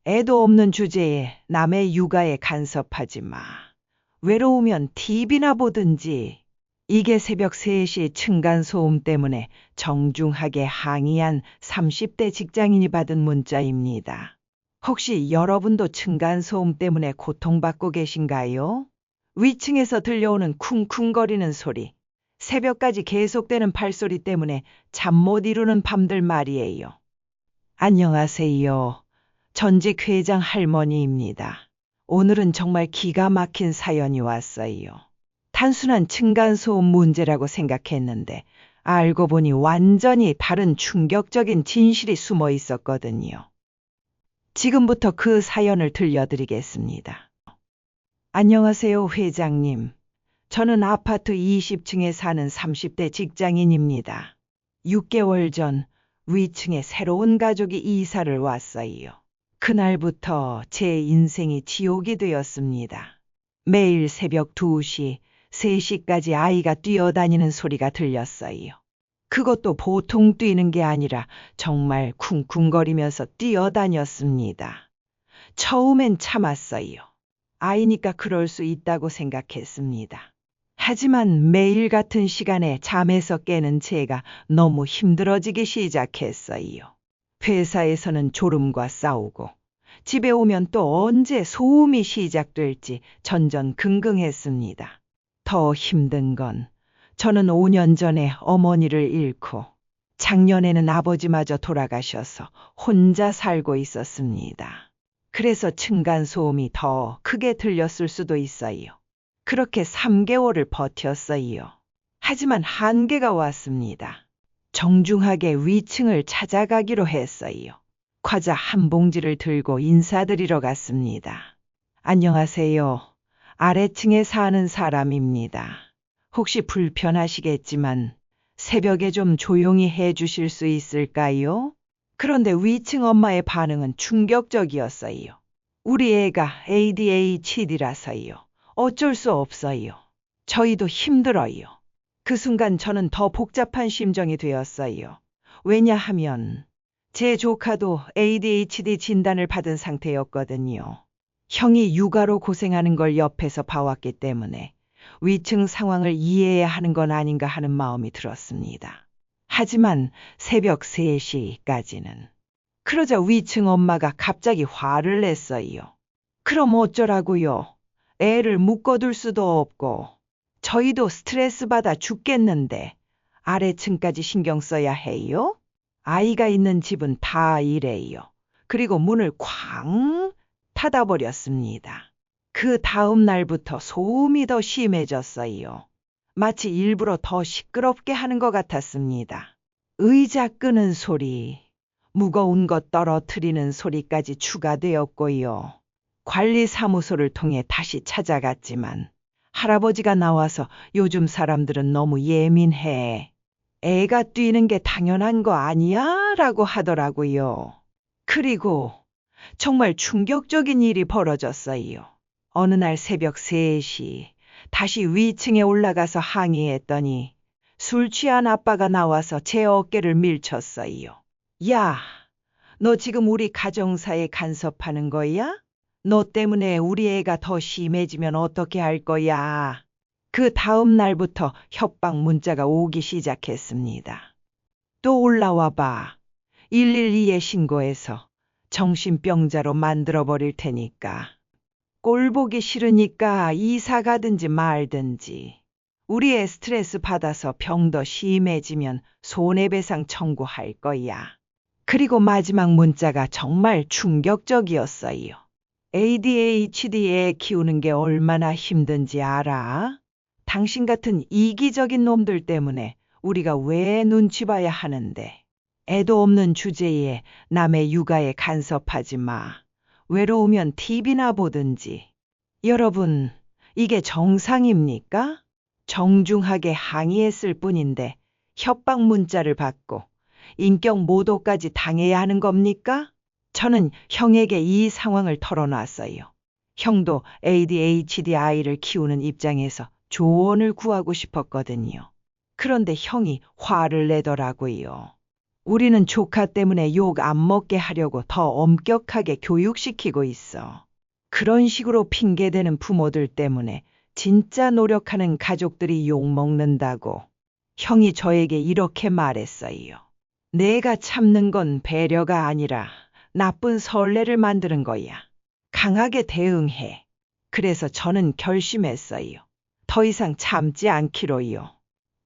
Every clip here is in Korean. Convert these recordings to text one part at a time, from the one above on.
애도 없는 주제에 남의 육아에 간섭하지 마. 외로우면 TV나 보든지. 이게 새벽 3시 층간소음 때문에 정중하게 항의한 30대 직장인이 받은 문자입니다. 혹시 여러분도 층간소음 때문에 고통받고 계신가요? 위층에서 들려오는 쿵쿵거리는 소리, 새벽까지 계속되는 발소리 때문에 잠 못 이루는 밤들 말이에요. 안녕하세요. 전직 회장 할머니입니다. 오늘은 정말 기가 막힌 사연이 왔어요. 단순한 층간소음 문제라고 생각했는데 알고 보니 완전히 다른 충격적인 진실이 숨어 있었거든요. 지금부터 그 사연을 들려드리겠습니다. 안녕하세요, 회장님. 저는 아파트 20층에 사는 30대 직장인입니다. 6개월 전 위층에 새로운 가족이 이사를 왔어요. 그날부터 제 인생이 지옥이 되었습니다. 매일 새벽 2시, 3시까지 아이가 뛰어다니는 소리가 들렸어요. 그것도 보통 뛰는 게 아니라 정말 쿵쿵거리면서 뛰어다녔습니다. 처음엔 참았어요. 아이니까 그럴 수 있다고 생각했습니다. 하지만 매일 같은 시간에 잠에서 깨는 제가 너무 힘들어지기 시작했어요. 회사에서는 졸음과 싸우고 집에 오면 또 언제 소음이 시작될지 전전긍긍했습니다. 더 힘든 건 저는 5년 전에 어머니를 잃고 작년에는 아버지마저 돌아가셔서 혼자 살고 있었습니다. 그래서 층간소음이 더 크게 들렸을 수도 있어요. 그렇게 3개월을 버텼어요. 하지만 한계가 왔습니다. 정중하게 위층을 찾아가기로 했어요. 과자 한 봉지를 들고 인사드리러 갔습니다. 안녕하세요. 아래층에 사는 사람입니다. 혹시 불편하시겠지만 새벽에 좀 조용히 해 주실 수 있을까요? 그런데 위층 엄마의 반응은 충격적이었어요. 우리 애가 ADHD라서요. 어쩔 수 없어요. 저희도 힘들어요. 그 순간 저는 더 복잡한 심정이 되었어요. 왜냐하면 제 조카도 ADHD 진단을 받은 상태였거든요. 형이 육아로 고생하는 걸 옆에서 봐왔기 때문에 위층 상황을 이해해야 하는 건 아닌가 하는 마음이 들었습니다. 하지만 새벽 3시까지는. 그러자 위층 엄마가 갑자기 화를 냈어요. 그럼 어쩌라고요? 애를 묶어둘 수도 없고 저희도 스트레스 받아 죽겠는데 아래층까지 신경 써야 해요? 아이가 있는 집은 다 이래요. 그리고 문을 쾅 닫아버렸습니다. 그 다음 날부터 소음이 더 심해졌어요. 마치 일부러 더 시끄럽게 하는 것 같았습니다. 의자 끄는 소리, 무거운 것 떨어뜨리는 소리까지 추가되었고요. 관리사무소를 통해 다시 찾아갔지만 할아버지가 나와서 요즘 사람들은 너무 예민해. 애가 뛰는 게 당연한 거 아니야? 라고 하더라고요. 그리고 정말 충격적인 일이 벌어졌어요. 어느 날 새벽 3시 다시 위층에 올라가서 항의했더니 술 취한 아빠가 나와서 제 어깨를 밀쳤어요. 야, 너 지금 우리 가정사에 간섭하는 거야? 너 때문에 우리 애가 더 심해지면 어떻게 할 거야? 그 다음 날부터 협박 문자가 오기 시작했습니다. 또 올라와 봐. 112에 신고해서 정신병자로 만들어버릴 테니까. 꼴 보기 싫으니까 이사 가든지 말든지. 우리 애 스트레스 받아서 병 더 심해지면 손해배상 청구할 거야. 그리고 마지막 문자가 정말 충격적이었어요. ADHD 애 키우는 게 얼마나 힘든지 알아? 당신 같은 이기적인 놈들 때문에 우리가 왜 눈치 봐야 하는데. 애도 없는 주제에 남의 육아에 간섭하지 마. 외로우면 TV나 보든지. 여러분, 이게 정상입니까? 정중하게 항의했을 뿐인데 협박 문자를 받고 인격 모독까지 당해야 하는 겁니까? 저는 형에게 이 상황을 털어놨어요. 형도 ADHD 아이를 키우는 입장에서 조언을 구하고 싶었거든요. 그런데 형이 화를 내더라고요. 우리는 조카 때문에 욕 안 먹게 하려고 더 엄격하게 교육시키고 있어. 그런 식으로 핑계대는 부모들 때문에 진짜 노력하는 가족들이 욕 먹는다고. 형이 저에게 이렇게 말했어요. 내가 참는 건 배려가 아니라 나쁜 선례를 만드는 거야. 강하게 대응해. 그래서 저는 결심했어요. 더 이상 참지 않기로요.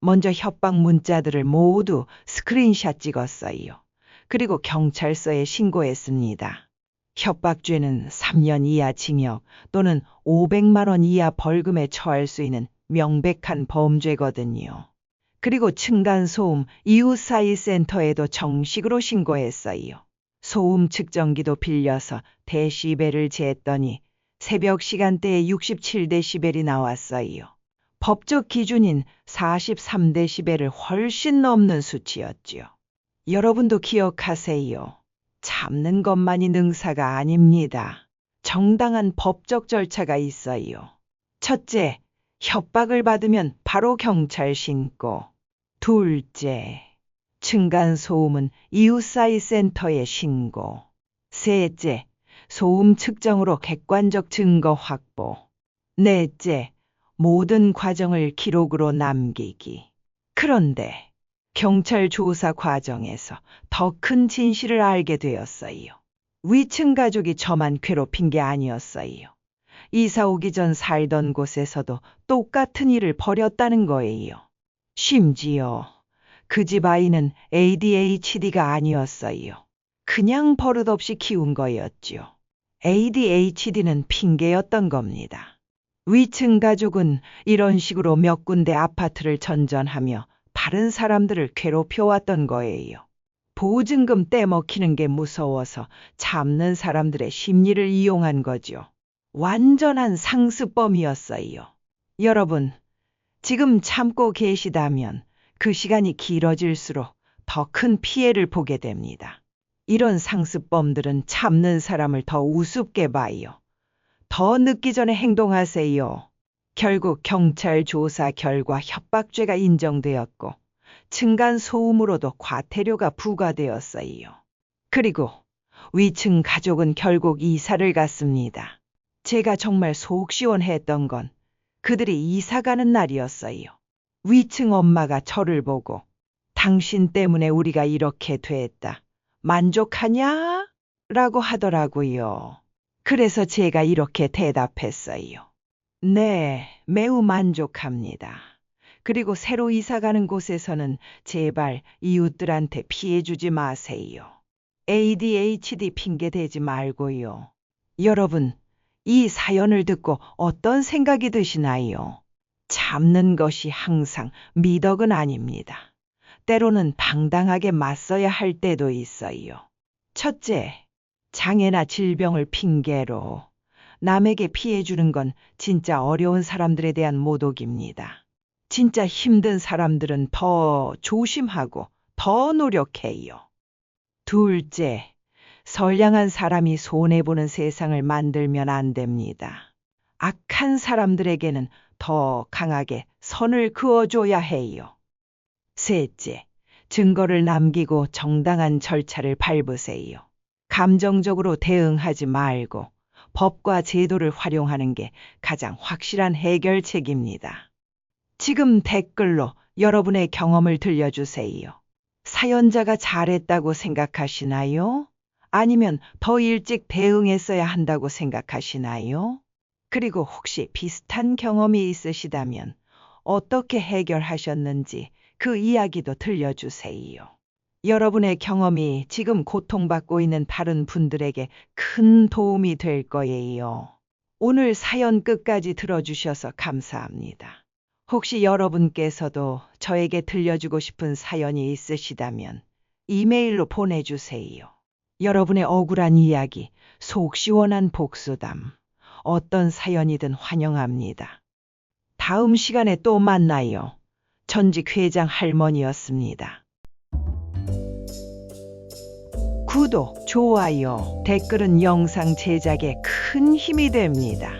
먼저 협박 문자들을 모두 스크린샷 찍었어요. 그리고 경찰서에 신고했습니다. 협박죄는 3년 이하 징역 또는 500만 원 이하 벌금에 처할 수 있는 명백한 범죄거든요. 그리고 층간소음 이웃사이 센터에도 정식으로 신고했어요. 소음 측정기도 빌려서 데시벨을 쟀더니 새벽 시간대에 67데시벨이 나왔어요. 법적 기준인 43데시벨을 훨씬 넘는 수치였지요. 여러분도 기억하세요. 참는 것만이 능사가 아닙니다. 정당한 법적 절차가 있어요. 첫째, 협박을 받으면 바로 경찰 신고. 둘째, 층간소음은 이웃사이 센터에 신고. 셋째, 소음 측정으로 객관적 증거 확보. 넷째, 모든 과정을 기록으로 남기기. 그런데 경찰 조사 과정에서 더 큰 진실을 알게 되었어요. 위층 가족이 저만 괴롭힌 게 아니었어요. 이사 오기 전 살던 곳에서도 똑같은 일을 벌였다는 거예요. 심지어 그 집 아이는 ADHD가 아니었어요. 그냥 버릇없이 키운 거였죠. ADHD는 핑계였던 겁니다. 위층 가족은 이런 식으로 몇 군데 아파트를 전전하며 다른 사람들을 괴롭혀왔던 거예요. 보증금 떼먹히는 게 무서워서 참는 사람들의 심리를 이용한 거죠. 완전한 상습범이었어요. 여러분, 지금 참고 계시다면 그 시간이 길어질수록 더 큰 피해를 보게 됩니다. 이런 상습범들은 참는 사람을 더 우습게 봐요. 더 늦기 전에 행동하세요. 결국 경찰 조사 결과 협박죄가 인정되었고 층간소음으로도 과태료가 부과되었어요. 그리고 위층 가족은 결국 이사를 갔습니다. 제가 정말 속 시원했던 건 그들이 이사 가는 날이었어요. 위층 엄마가 저를 보고 당신 때문에 우리가 이렇게 됐다. 만족하냐? 라고 하더라고요. 그래서 제가 이렇게 대답했어요. 네, 매우 만족합니다. 그리고 새로 이사 가는 곳에서는 제발 이웃들한테 피해 주지 마세요. ADHD 핑계 대지 말고요. 여러분, 이 사연을 듣고 어떤 생각이 드시나요? 참는 것이 항상 미덕은 아닙니다. 때로는 당당하게 맞서야 할 때도 있어요. 첫째, 장애나 질병을 핑계로 남에게 피해 주는 건 진짜 어려운 사람들에 대한 모독입니다. 진짜 힘든 사람들은 더 조심하고 더 노력해요. 둘째, 선량한 사람이 손해보는 세상을 만들면 안 됩니다. 악한 사람들에게는 더 강하게 선을 그어줘야 해요. 셋째, 증거를 남기고 정당한 절차를 밟으세요. 감정적으로 대응하지 말고 법과 제도를 활용하는 게 가장 확실한 해결책입니다. 지금 댓글로 여러분의 경험을 들려주세요. 사연자가 잘했다고 생각하시나요? 아니면 더 일찍 대응했어야 한다고 생각하시나요? 그리고 혹시 비슷한 경험이 있으시다면 어떻게 해결하셨는지 그 이야기도 들려주세요. 여러분의 경험이 지금 고통받고 있는 다른 분들에게 큰 도움이 될 거예요. 오늘 사연 끝까지 들어주셔서 감사합니다. 혹시 여러분께서도 저에게 들려주고 싶은 사연이 있으시다면 이메일로 보내주세요. 여러분의 억울한 이야기, 속 시원한 복수담, 어떤 사연이든 환영합니다. 다음 시간에 또 만나요. 전직 회장 할머니였습니다. 구독, 좋아요, 댓글은 영상 제작에 큰 힘이 됩니다.